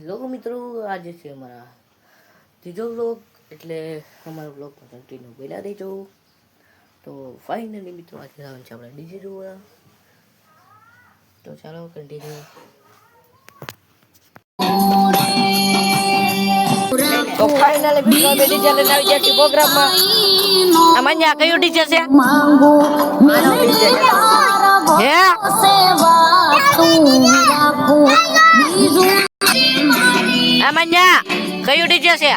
Hello મિત્રો, આજે છે અમારા ત્રીજો વ્લોગ, એટલે અમારા વ્લોગમાં કન્ટિન્યુ બન્યા રહેજો. તો ફાઇનલી મિત્રો આજે જવાનું છે આપણે ડીજે જોવા. તો ચાલો કન્ટિન્યુ. તો ફાઇનલી મિત્રો અમે ડીજે લઈને આવી ગયા છીએ પ્રોગ્રામમાં. આમાં કયું ડીજે છે? હે આમન્યા કયું ડીજે છે?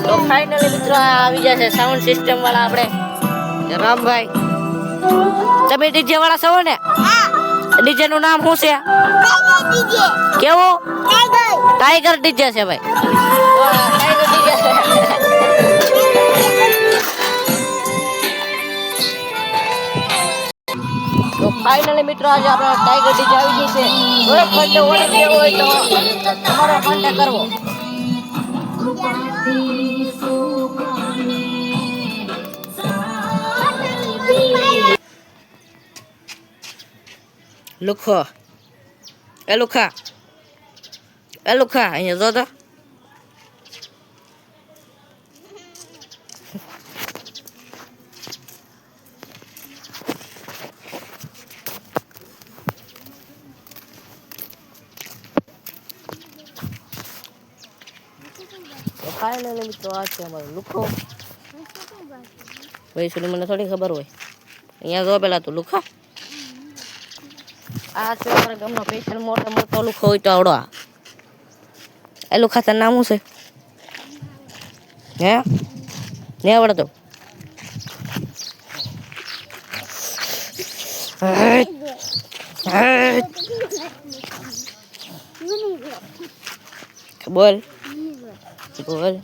તો ફાઇનલી મિત્રો આવી ગયા છે સાઉન્ડ સિસ્ટમ વાળા આપણે રામભાઈ. તમે ડીજે વાળા છો ને? ડીજે નું નામ શું છે? કેવું? ટાઈગર ડીજે છે ભાઈ. ટાઈગર ડીજે છે. તો ફાઇનલી મિત્રો આજે આપણે ટાઈગર ડીજે આવી ગઈ છે. કોઈ ફંડે ઓર્ડર દેવો હોય તો તમારો ફંડે કરવો. લુખો એ લુખા અહીંયા જો તો. ફાઇનલી મિત્રો આ છે અમારો લુખો. ભાઈ સુધી મને થોડી ખબર હોય. અહીંયા જો પેલા તું લુખા. આ છે અમારા ગામનો સ્પેશિયલ મોટો લુખો હોય તો આવડો. એ લુખા તારું નામ શું છે? હે નહીં આવડતો? બોલ બોલ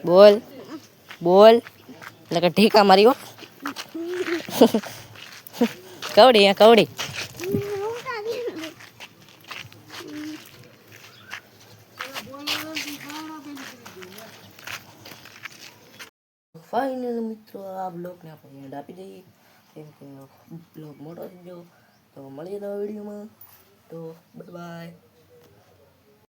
બોલ બોલ એટલે ઢીકા મારી હો. કવડી કવડી. ફાઇનલ મિત્રો આ બ્લોગને આપણે એન્ડ આપી દઈએ, કેમ કે બ્લોગ મોટો થઈ ગયો. તો મળીએ નવા વિડીયોમાં. તો બાય બાય.